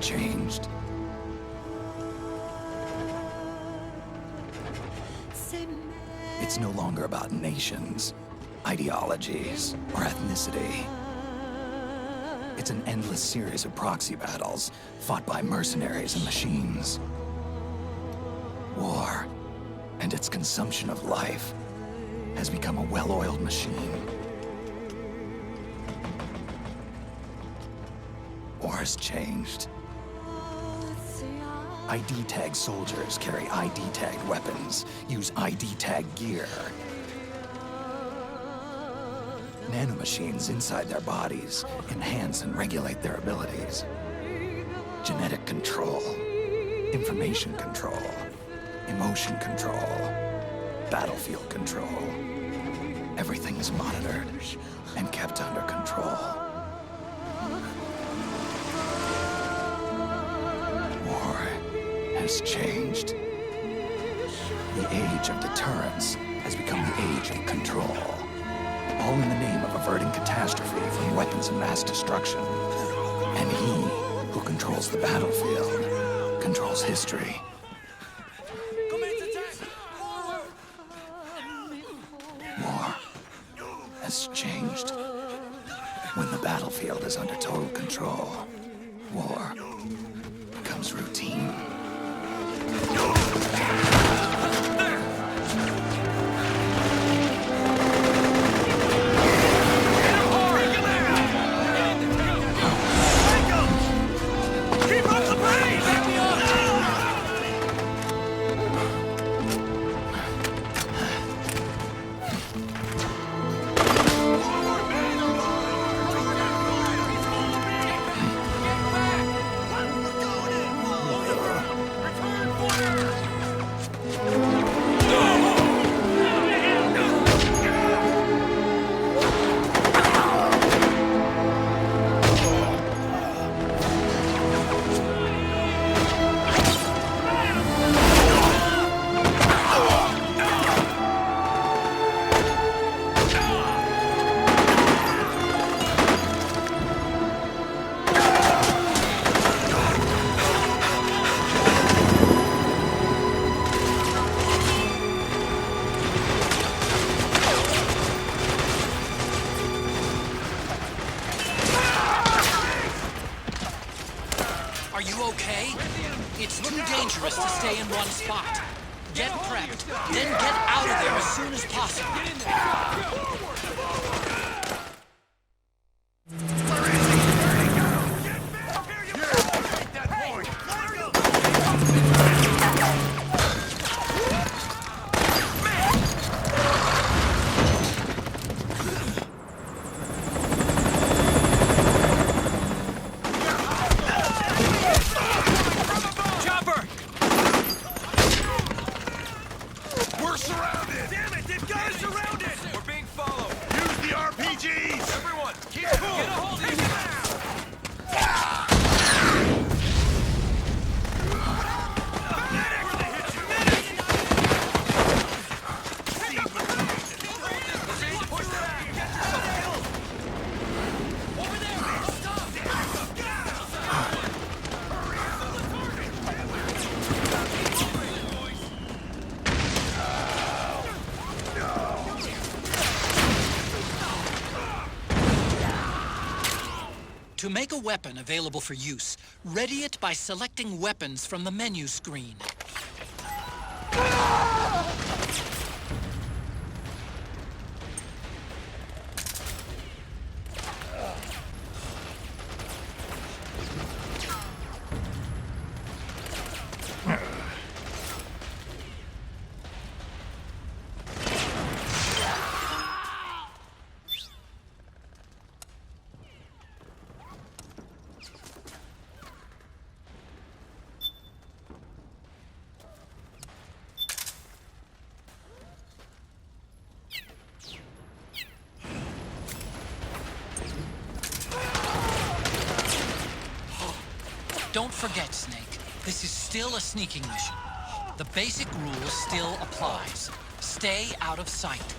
changed. It's no longer about nations, ideologies, or ethnicity. It's an endless series of proxy battles fought by mercenaries and machines. War and its consumption of life has become a well-oiled machine. War has changed. ID-tagged soldiers carry ID-tagged weapons, use ID-tagged gear. Nanomachines inside their bodies enhance and regulate their abilities. Genetic control, information control, emotion control, battlefield control. Everything is monitored and kept under control. War has changed. The age of deterrence has become the age of control. All in the name of averting catastrophe from weapons of mass destruction. And he who controls the battlefield controls history. War has changed. When the battlefield is under total control, war becomes routine. It's too dangerous to stay in one spot. Get prepped, then get out of there as soon as possible. To make a weapon available for use, ready it by selecting weapons from the menu screen. Don't forget, Snake, this is still a sneaking mission. The basic rule still applies. Stay out of sight.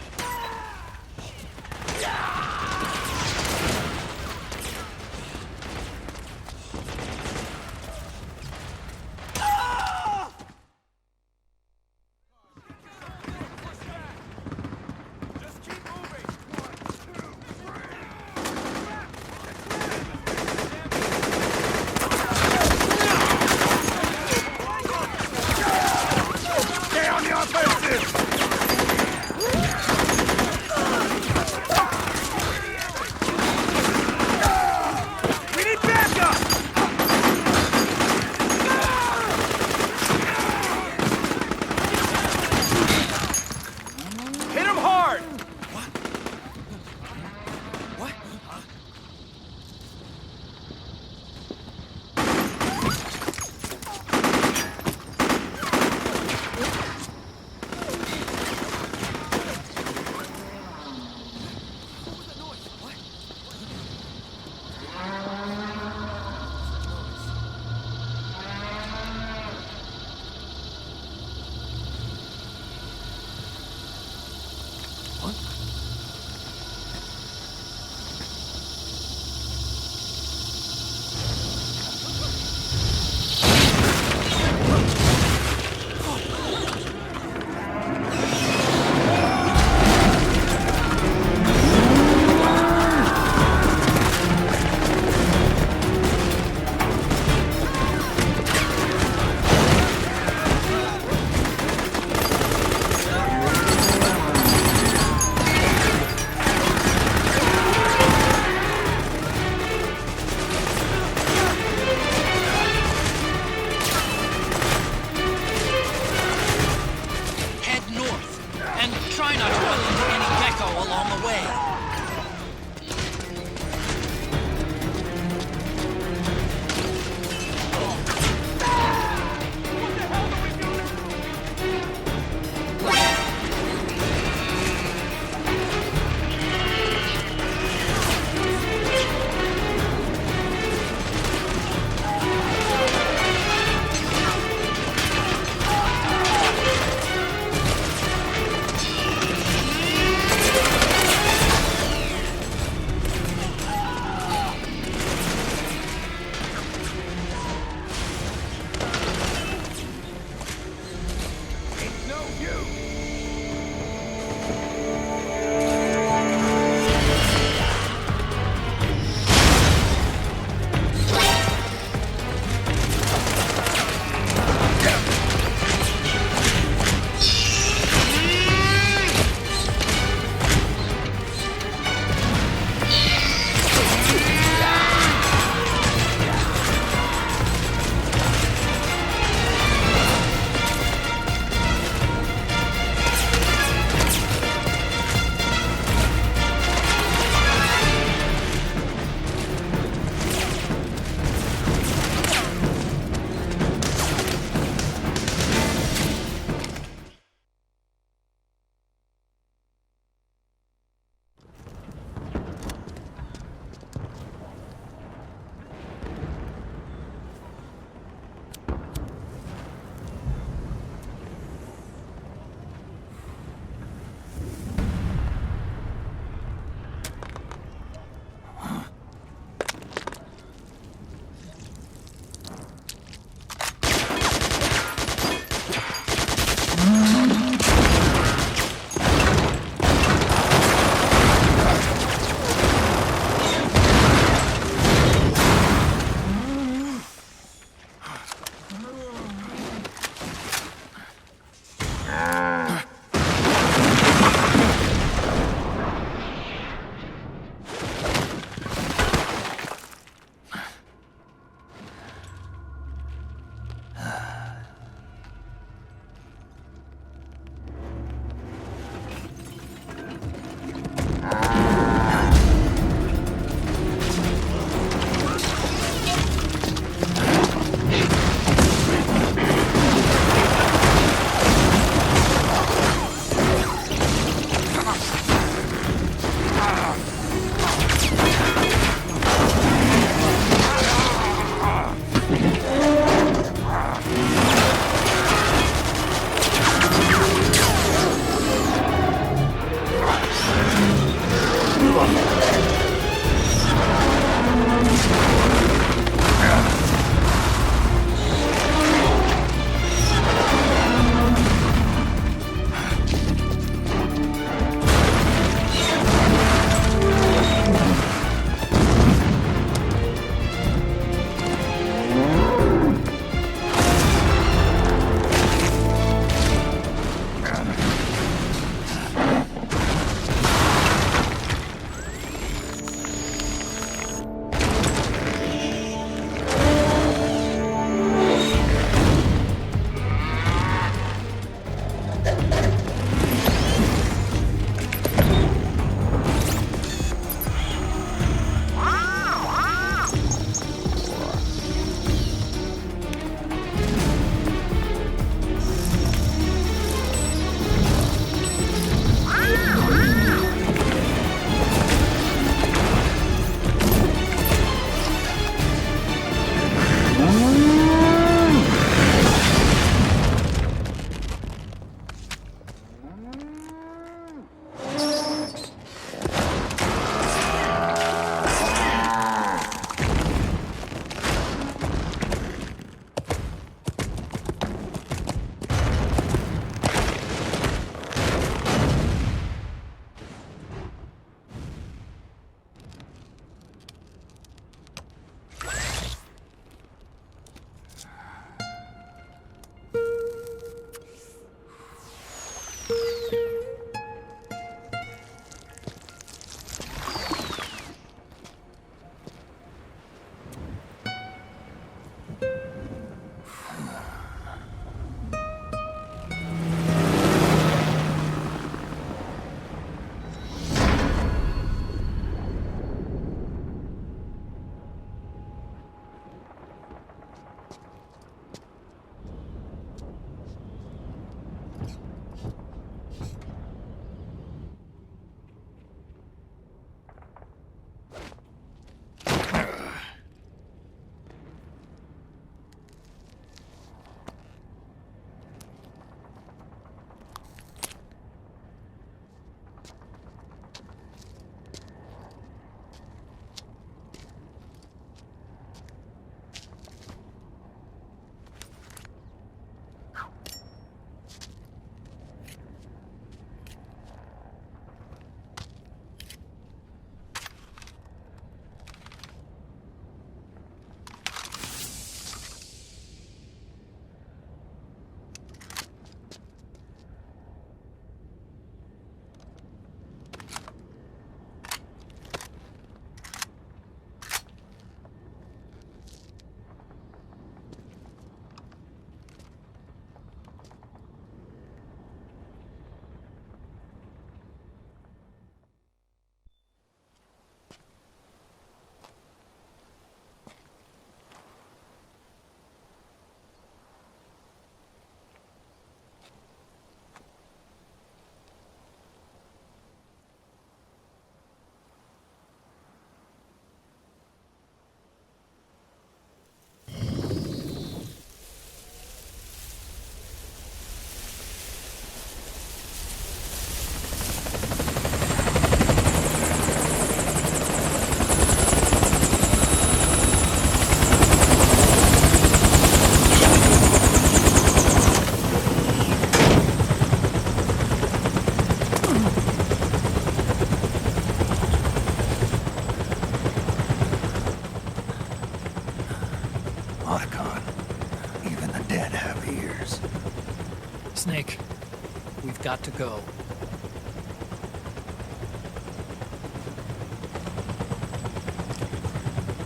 We've got to go.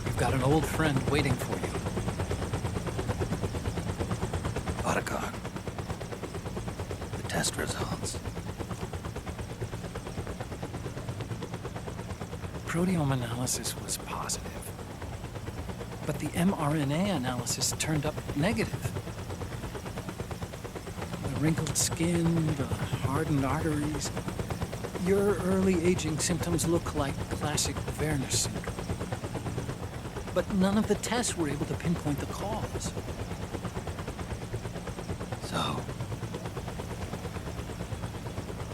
You've got an old friend waiting for you. Otacon. The test results. Proteome analysis was positive. But the mRNA analysis turned up negative. The wrinkled skin, the hardened arteries. Your early aging symptoms look like classic Werner syndrome. But none of the tests were able to pinpoint the cause. So?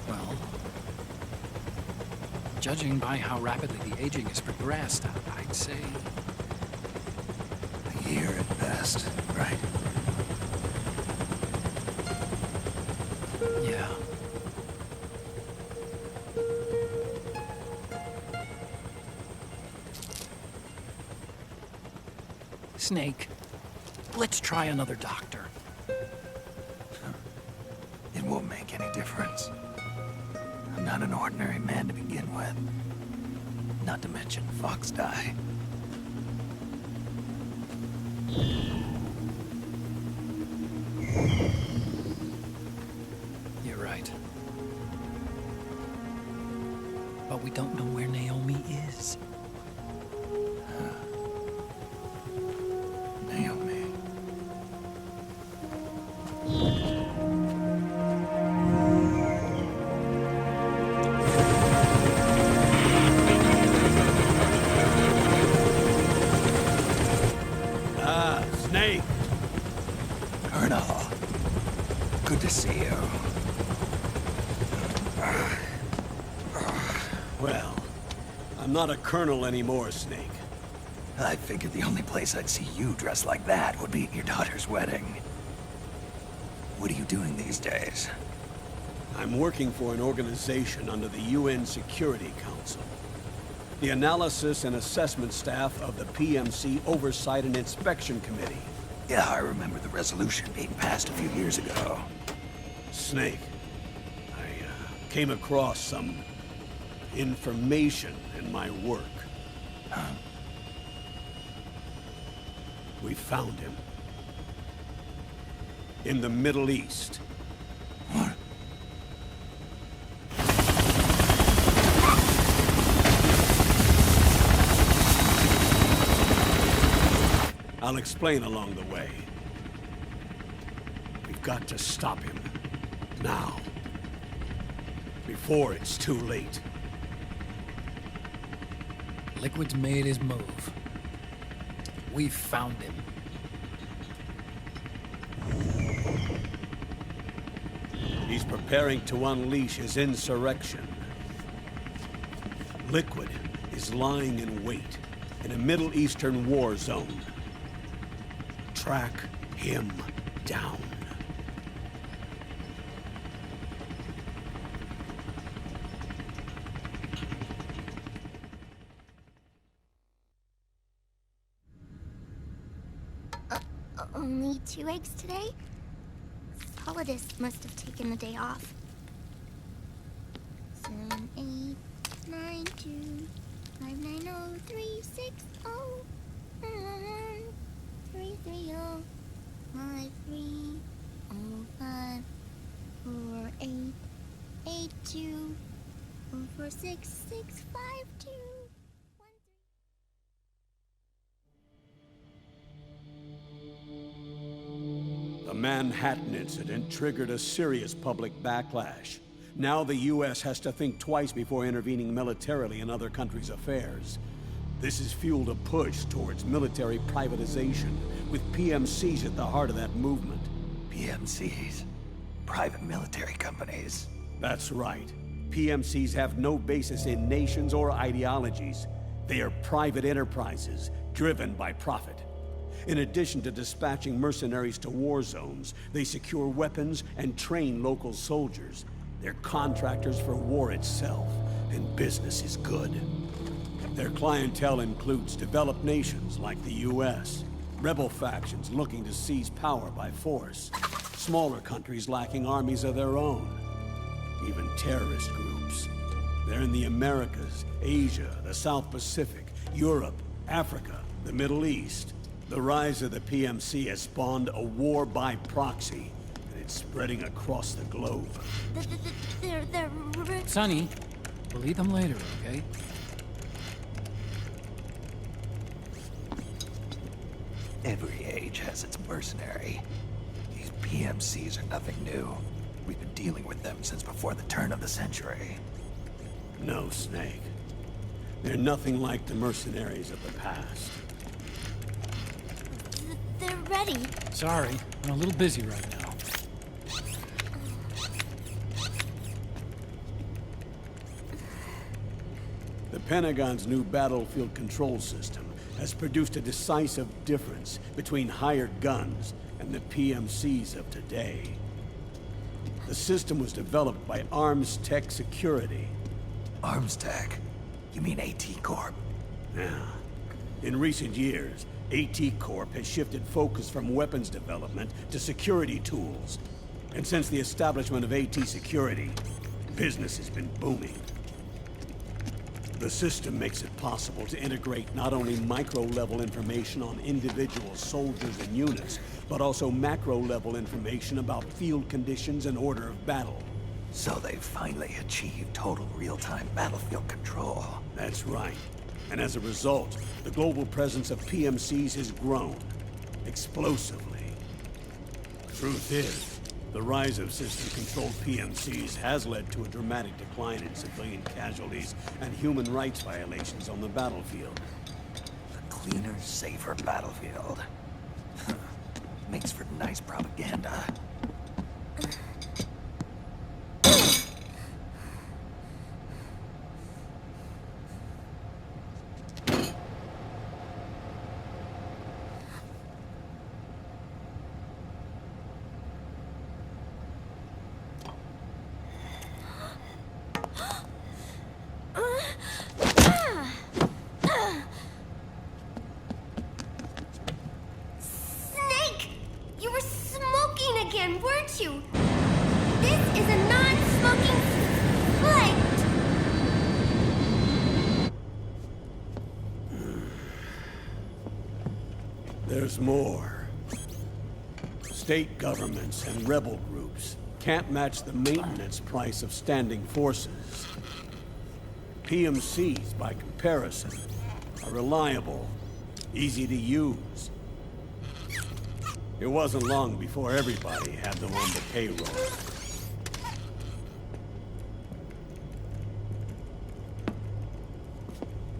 Well, judging by how rapidly the aging has progressed, I'd say... A year at best, right? Yeah. Snake, let's try another doctor. It won't make any difference. I'm not an ordinary man to begin with. Not to mention Fox die. You're right. But we don't know where Naomi is. Naomi. Snake! Colonel. Good to see you. Well, I'm not a colonel anymore, Snake. I figured the only place I'd see you dressed like that would be at your daughter's wedding. What are you doing these days? I'm working for an organization under the UN Security Council. The Analysis and Assessment Staff of the PMC Oversight and Inspection Committee. Yeah, I remember the resolution being passed a few years ago. Snake, I came across some information in my work. Huh? We found him. In the Middle East. What? I'll explain along the way. We've got to stop him. Now. Before it's too late. Liquid's made his move. We found him. He's preparing to unleash his insurrection. Liquid is lying in wait in a Middle Eastern war zone. Track him down. Only 2 eggs today? Solidus must have taken the day off. 7, 8, 9, 2, 5, 9, 0, 3, 6, 0, 3, 3, 0, 5, 3, 0, 5, 4, 8, 8, 2, 4, 4, 6, 6, 5, 2. The Manhattan incident triggered a serious public backlash. Now the U.S. has to think twice before intervening militarily in other countries' affairs. This has fueled a push towards military privatization, with PMCs at the heart of that movement. PMCs? Private military companies? That's right. PMCs have no basis in nations or ideologies. They are private enterprises, driven by profit. In addition to dispatching mercenaries to war zones, they secure weapons and train local soldiers. They're contractors for war itself, and business is good. Their clientele includes developed nations like the U.S., rebel factions looking to seize power by force, smaller countries lacking armies of their own. even terrorist groups. They're in the Americas, Asia, the South Pacific, Europe, Africa, the Middle East. The rise of the PMC has spawned a war by proxy, and it's spreading across the globe. They're... Sonny, we'll eat them later, okay? Every age has its mercenary. These PMCs are nothing new. We've been dealing with them since before the turn of the century. No, Snake. They're nothing like the mercenaries of the past. They're ready. Sorry, I'm a little busy right now. The Pentagon's new battlefield control system has produced a decisive difference between hired guns and the PMCs of today. The system was developed by Arms Tech Security. Arms Tech? You mean AT Corp? Yeah. In recent years, AT Corp has shifted focus from weapons development to security tools. And since the establishment of AT Security, business has been booming. The system makes it possible to integrate not only micro-level information on individual soldiers and units, but also macro-level information about field conditions and order of battle. So they've finally achieved total real-time battlefield control. That's right. And as a result, the global presence of PMCs has grown explosively. Truth is, the rise of system-controlled PMCs has led to a dramatic decline in civilian casualties and human rights violations on the battlefield. A cleaner, safer battlefield. Makes for nice propaganda. Snake! You were smoking again, weren't you? This is a non-smoking flight! There's more. State governments and rebel groups can't match the maintenance price of standing forces. PMCs, by comparison, are reliable, easy to use. It wasn't long before everybody had them on the payroll.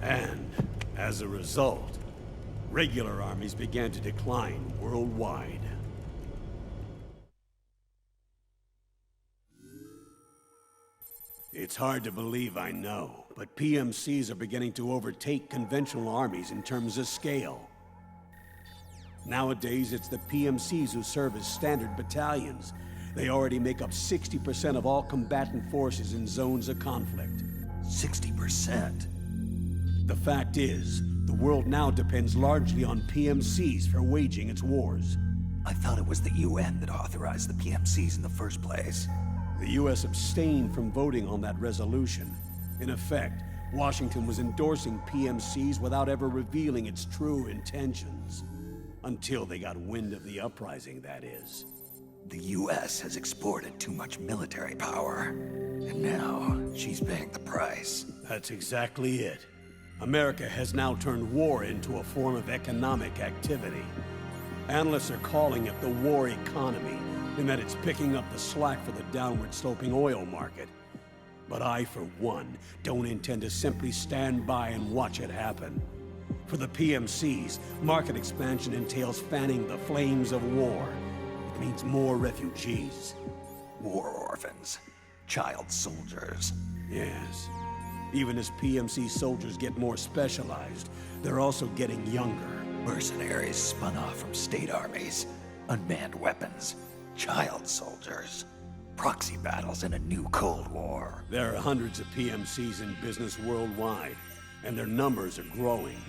And, as a result, regular armies began to decline worldwide. It's hard to believe, I know, but PMCs are beginning to overtake conventional armies in terms of scale. Nowadays, it's the PMCs who serve as standard battalions. They already make up 60% of all combatant forces in zones of conflict. 60%? The fact is, the world now depends largely on PMCs for waging its wars. I thought it was the UN that authorized the PMCs in the first place. The US abstained from voting on that resolution. In effect, Washington was endorsing PMCs without ever revealing its true intentions. Until they got wind of the uprising, that is. The US has exported too much military power. And now, she's paying the price. That's exactly it. America has now turned war into a form of economic activity. Analysts are calling it the war economy, in that it's picking up the slack for the downward-sloping oil market. But I, for one, don't intend to simply stand by and watch it happen. For the PMCs, market expansion entails fanning the flames of war. It means more refugees. War orphans. Child soldiers. Yes. Even as PMC soldiers get more specialized, they're also getting younger. Mercenaries spun off from state armies. Unmanned weapons. Child soldiers. Proxy battles in a new Cold War. There are hundreds of PMCs in business worldwide, and their numbers are growing.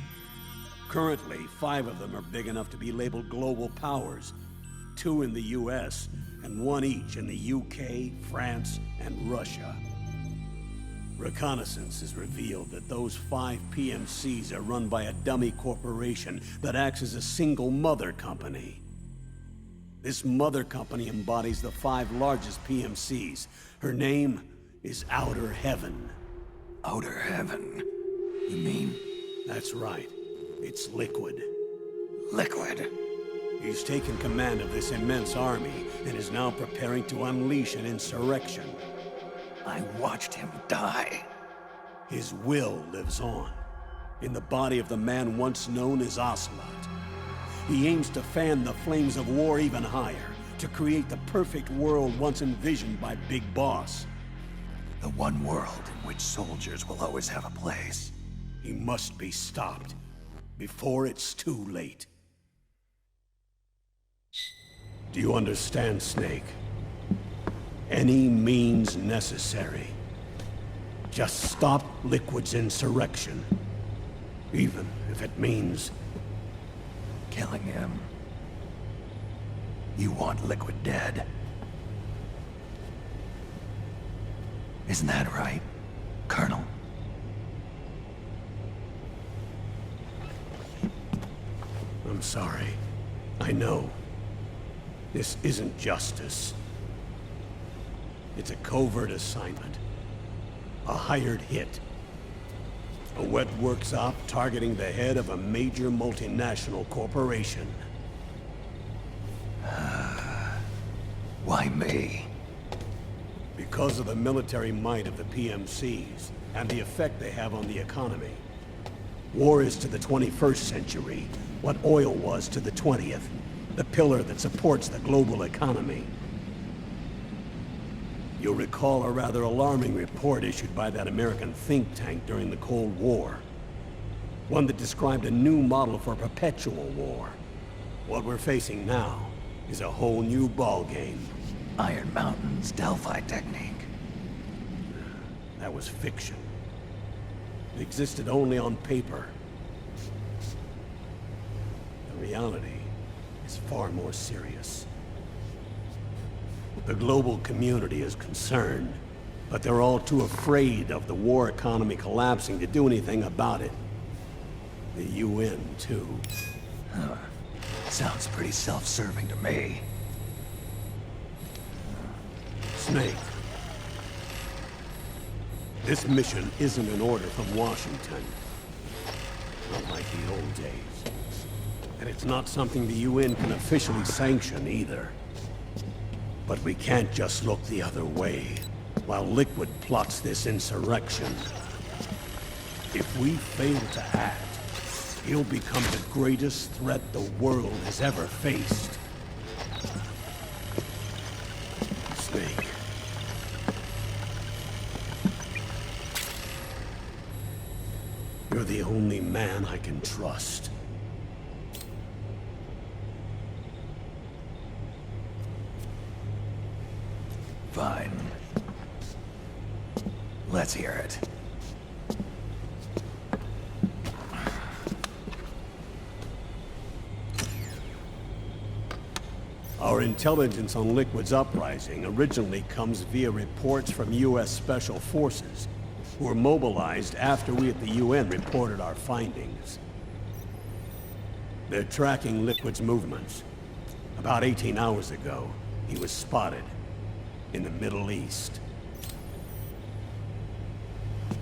Currently, 5 of them are big enough to be labeled global powers. 2 in the US, and 1 each in the UK, France, and Russia. Reconnaissance has revealed that those 5 PMCs are run by a dummy corporation that acts as a single mother company. This mother company embodies the 5 largest PMCs. Her name is Outer Heaven. Outer Heaven? You mean? That's right. It's Liquid. Liquid? He's taken command of this immense army and is now preparing to unleash an insurrection. I watched him die. His will lives on, in the body of the man once known as Ocelot. He aims to fan the flames of war even higher, to create the perfect world once envisioned by Big Boss. The one world in which soldiers will always have a place. He must be stopped, before it's too late. Do you understand, Snake? Any means necessary. Just stop Liquid's insurrection. Even if it means killing him. You want Liquid dead. Isn't that right, Colonel? I'm sorry. I know. This isn't justice. It's a covert assignment. A hired hit. A wet works op targeting the head of a major multinational corporation. Why me? Because of the military might of the PMCs and the effect they have on the economy. War is to the 21st century what oil was to the 20th, the pillar that supports the global economy. You'll recall a rather alarming report issued by that American think tank during the Cold War. One that described a new model for perpetual war. What we're facing now is a whole new ballgame. Iron Mountain's Delphi technique. That was fiction. It existed only on paper. The reality is far more serious. The global community is concerned, but they're all too afraid of the war economy collapsing to do anything about it. The UN, too. Sounds pretty self-serving to me. Snake. This mission isn't an order from Washington. Not like the old days. And it's not something the UN can officially sanction either. But we can't just look the other way while Liquid plots this insurrection. If we fail to act, he'll become the greatest threat the world has ever faced. Snake. You're the only man I can trust. Fine. Let's hear it. Our intelligence on Liquid's uprising originally comes via reports from U.S. Special Forces, who were mobilized after we at the UN reported our findings. They're tracking Liquid's movements. About 18 hours ago, he was spotted in the Middle East.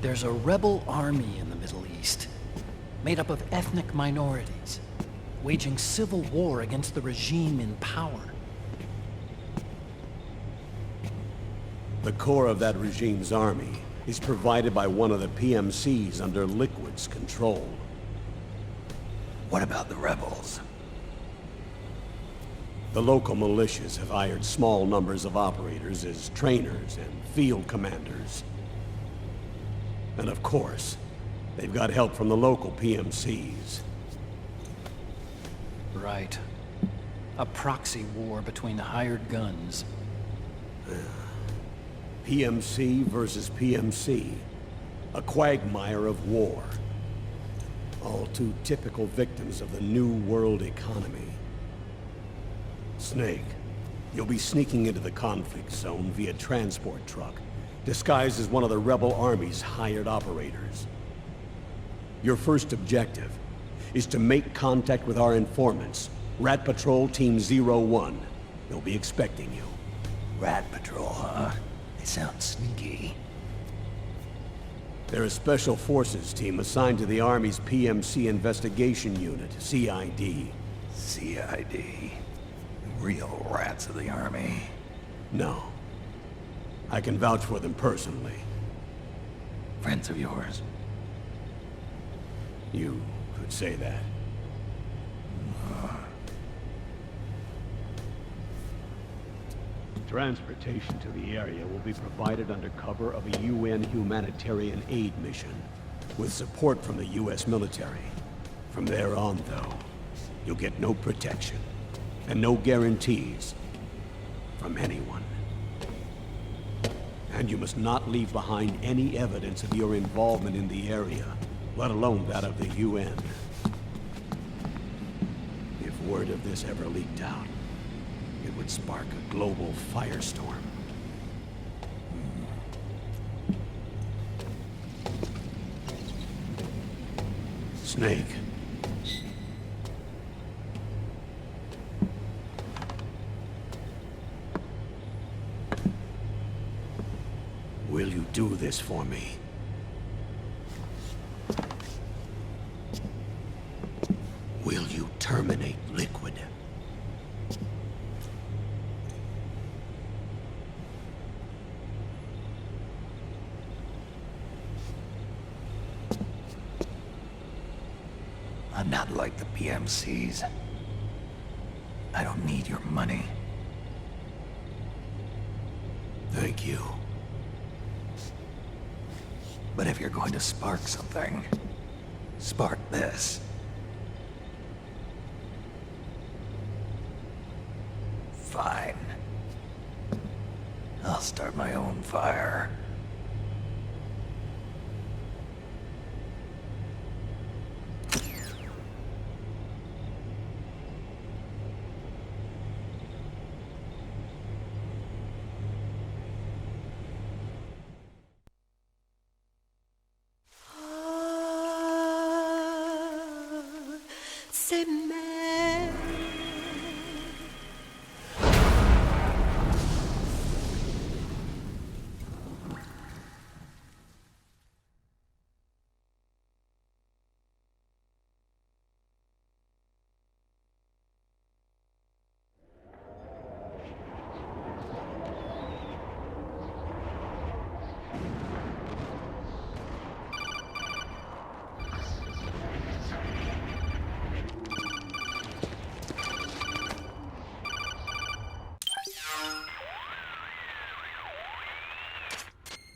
There's a rebel army in the Middle East, made up of ethnic minorities, waging civil war against the regime in power. The core of that regime's army is provided by one of the PMCs under Liquid's control. What about the rebels? The local militias have hired small numbers of operators as trainers and field commanders. And of course, they've got help from the local PMCs. Right. A proxy war between hired guns. PMC versus PMC. A quagmire of war. All too typical victims of the new world economy. Snake, you'll be sneaking into the conflict zone via transport truck, disguised as one of the rebel army's hired operators. Your first objective is to make contact with our informants, Rat Patrol Team 01. They'll be expecting you. Rat Patrol, huh? They sound sneaky. They're a special forces team assigned to the Army's PMC Investigation Unit, CID. CID. Real rats of the Army. No. I can vouch for them personally. Friends of yours? You could say that. Transportation to the area will be provided under cover of a UN humanitarian aid mission, with support from the US military. From there on, though, you'll get no protection, and no guarantees from anyone. And you must not leave behind any evidence of your involvement in the area, let alone that of the UN. If word of this ever leaked out, it would spark a global firestorm. Snake. Will you do this for me? Will you terminate Liquid? I'm not like the PMCs. I don't need your money. Thank you. But if you're going to spark something, spark this. Fine. I'll start my own fire.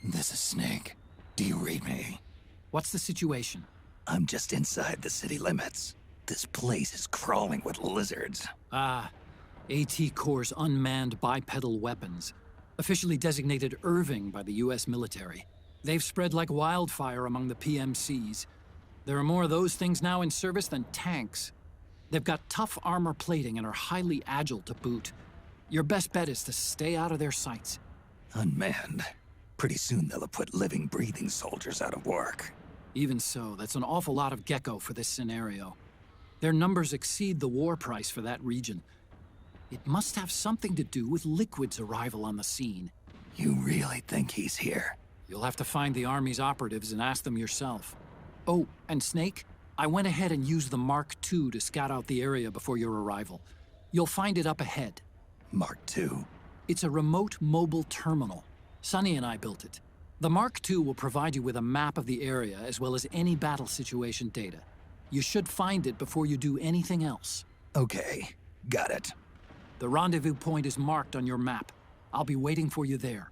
This is Snake. Do you read me? What's the situation? I'm just inside the city limits. This place is crawling with lizards. Ah, AT Corps' unmanned bipedal weapons. Officially designated Irving by the US military. They've spread like wildfire among the PMCs. There are more of those things now in service than tanks. They've got tough armor plating and are highly agile to boot. Your best bet is to stay out of their sights. Unmanned. Pretty soon they'll have put living, breathing soldiers out of work. Even so, that's an awful lot of gecko for this scenario. Their numbers exceed the war price for that region. It must have something to do with Liquid's arrival on the scene. You really think he's here? You'll have to find the Army's operatives and ask them yourself. Oh, and Snake, I went ahead and used the Mark II to scout out the area before your arrival. You'll find it up ahead. Mark II? It's a remote mobile terminal. Sonny and I built it. The Mark II will provide you with a map of the area as well as any battle situation data. You should find it before you do anything else. Okay, got it. The rendezvous point is marked on your map. I'll be waiting for you there.